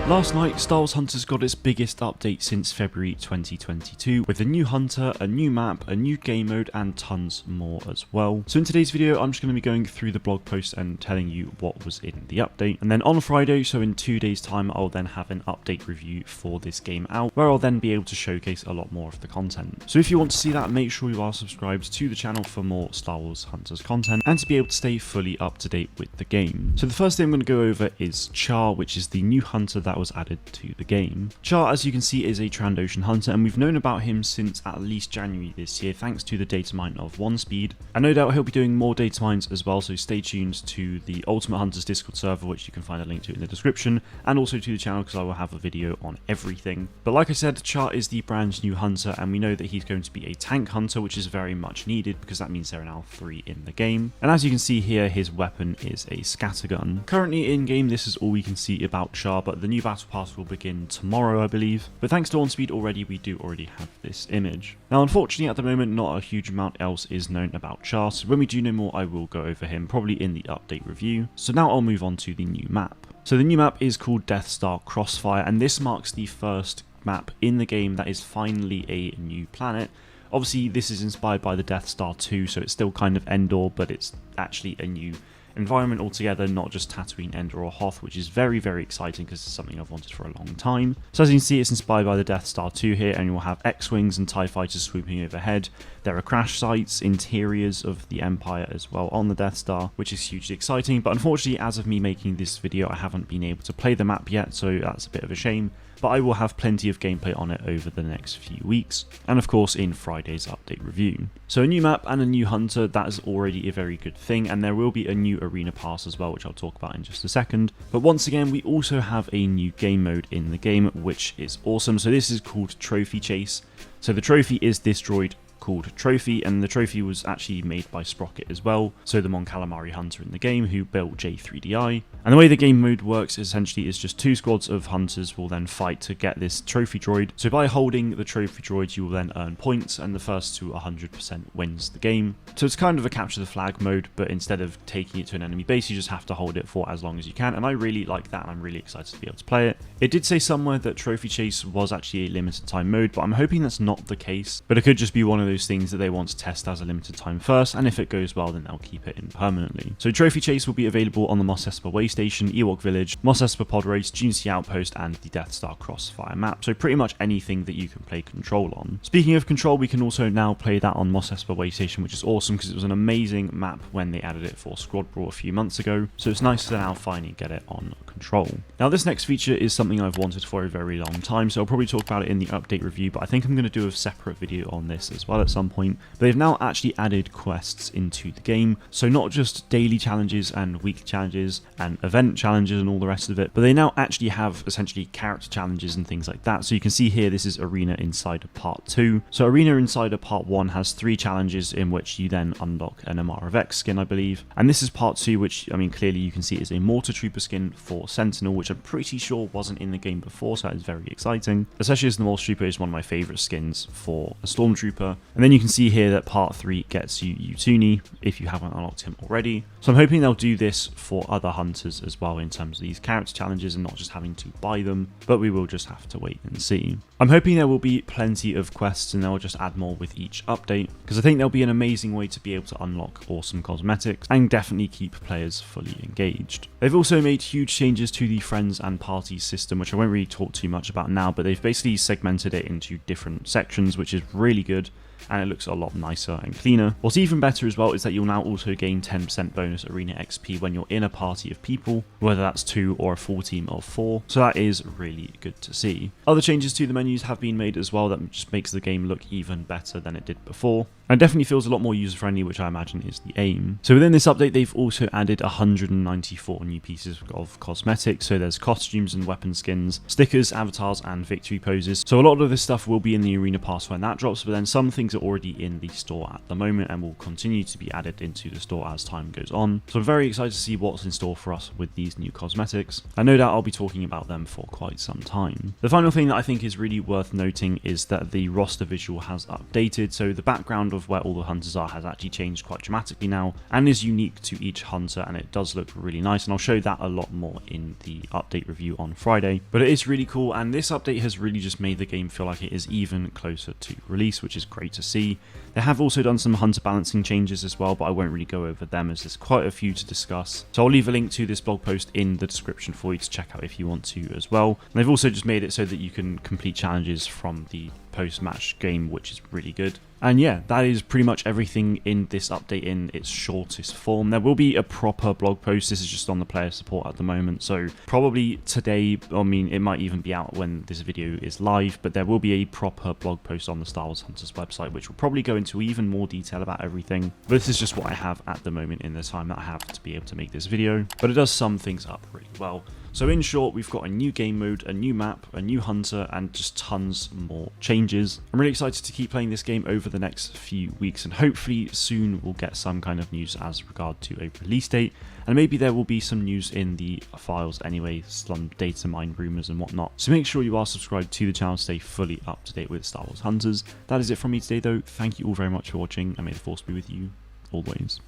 Last night, Star Wars Hunters got its biggest update since February 2022, with a new hunter, a new map, a new game mode, and tons more as well. So in today's video, I'm just going to be going through the blog post and telling you what was in the update. And then on Friday, so in 2 days time, I'll then have an update review for this game out, where I'll then be able to showcase a lot more of the content. So if you want to see that, make sure you are subscribed to the channel for more Star Wars Hunters content, and to be able to stay fully up to date with the game. So the first thing I'm going to go over is Char, which is the new hunter that was added to the game. Char, as you can see, is a Trandoshan hunter, and we've known about him since at least January this year, thanks to the data mine of One Speed. And no doubt he'll be doing more data mines as well, so stay tuned to the Ultimate Hunters Discord server, which you can find a link to in the description, and also to the channel because I will have a video on everything. But like I said, Char is the brand new hunter, and we know that he's going to be a tank hunter, which is very much needed because that means there are now 3 in the game. And as you can see here, his weapon is a scattergun. Currently in game, this is all we can see about Char, but the new battle pass will begin tomorrow, I believe. But thanks to One Speed already, we do already have this image. Now, unfortunately, at the moment, not a huge amount else is known about Char, so when we do know more, I will go over him, probably in the update review. So now I'll move on to the new map. So the new map is called Death Star Crossfire, and this marks the first map in the game that is finally a new planet. Obviously, this is inspired by the Death Star 2, so it's still kind of Endor, but it's actually a new environment altogether, not just Tatooine, Endor, or Hoth, which is very, very exciting because it's something I've wanted for a long time. So as you can see, it's inspired by the Death Star 2 here, and you'll have X-Wings and TIE Fighters swooping overhead. There are crash sites, interiors of the Empire as well on the Death Star, which is hugely exciting, but unfortunately, as of me making this video, I haven't been able to play the map yet, so that's a bit of a shame. But I will have plenty of gameplay on it over the next few weeks, and of course in Friday's update review. So a new map and a new hunter, that is already a very good thing, and there will be a new arena pass as well, which I'll talk about in just a second. But once again, we also have a new game mode in the game, which is awesome. So this is called Trophy Chase. So the trophy is this droid called Trophy, and the trophy was actually made by Sprocket as well, so the Mon Calamari hunter in the game who built J3DI. And the way the game mode works essentially is just 2 squads of hunters will then fight to get this trophy droid. So by holding the trophy droid, you will then earn points, and the first to 100% wins the game. So it's kind of a capture the flag mode, but instead of taking it to an enemy base, you just have to hold it for as long as you can, and I really like that, and I'm really excited to be able to play it. It did say somewhere that Trophy Chase was actually a limited time mode, but I'm hoping that's not the case, but it could just be one of those things that they want to test as a limited time first, and if it goes well, then they'll keep it in permanently. So Trophy Chase will be available on the Mos Espa way station, Ewok Village, Mos Espa pod race, Junecy Outpost, and the Death Star Crossfire map, so pretty much anything that you can play Control on. Speaking of Control, we can also now play that on Mos Espa way station, which is awesome because it was an amazing map when they added it for Squad Brawl a few months ago, so it's nice to now finally get it on Control. Now this next feature is something I've wanted for a very long time, so I'll probably talk about it in the update review, but I think I'm going to do a separate video on this as well at some point. But they've now actually added quests into the game, so not just daily challenges and weekly challenges and event challenges and all the rest of it, but they now actually have essentially character challenges and things like that. So you can see here, this is Arena Insider Part 2. So Arena Insider Part 1 has 3 challenges in which you then unlock an Amara Vex skin, I believe. And this is Part 2, which, I mean, clearly you can see is a Mortar Trooper skin for Sentinel, which I'm pretty sure wasn't in the game before, so that is very exciting. Especially as the Mortar Trooper is one of my favourite skins for a Stormtrooper. And then you can see here that Part 3 gets you Utuni if you haven't unlocked him already. So I'm hoping they'll do this for other hunters as well in terms of these character challenges and not just having to buy them, but we will just have to wait and see. I'm hoping there will be plenty of quests and they'll just add more with each update, because I think there'll be an amazing way to be able to unlock awesome cosmetics and definitely keep players fully engaged. They've also made huge changes to the friends and parties system, which I won't really talk too much about now, but they've basically segmented it into different sections, which is really good, and it looks a lot nicer and cleaner. What's even better as well is that you'll now also gain 10% bonus arena XP when you're in a party of people, whether that's 2 or a full team of 4, so that is really good to see. Other changes to the menus have been made as well that just makes the game look even better than it did before. And it definitely feels a lot more user-friendly, which I imagine is the aim. So within this update, they've also added 194 new pieces of cosmetics. So there's costumes and weapon skins, stickers, avatars, and victory poses. So a lot of this stuff will be in the Arena Pass when that drops, but then some things are already in the store at the moment and will continue to be added into the store as time goes on. So I'm very excited to see what's in store for us with these new cosmetics. And no doubt I'll be talking about them for quite some time. The final thing that I think is really really worth noting is that the roster visual has updated, so the background of where all the hunters are has actually changed quite dramatically now and is unique to each hunter, and it does look really nice, and I'll show that a lot more in the update review on Friday. But it is really cool, and this update has really just made the game feel like it is even closer to release, which is great to see. They have also done some hunter balancing changes as well, but I won't really go over them as there's quite a few to discuss. So I'll leave a link to this blog post in the description for you to check out if you want to as well. And they've also just made it so that you can complete challenges from the post-match game, which is really good. And yeah, that is pretty much everything in this update in its shortest form. There will be a proper blog post. This is just on the player support at the moment, so probably today, I mean, it might even be out when this video is live, but there will be a proper blog post on the Star Wars Hunters website, which will probably go into even more detail about everything. But this is just what I have at the moment in the time that I have to be able to make this video. But it does sum things up really well. So in short, we've got a new game mode, a new map, a new hunter, and just tons more changes. I'm really excited to keep playing this game over the next few weeks, and hopefully soon we'll get some kind of news as regard to a release date, and maybe there will be some news in the files anyway, some data mine rumors and whatnot. So make sure you are subscribed to the channel to stay fully up to date with Star Wars Hunters. That is it from me today though. Thank you all very much for watching, and may the force be with you always.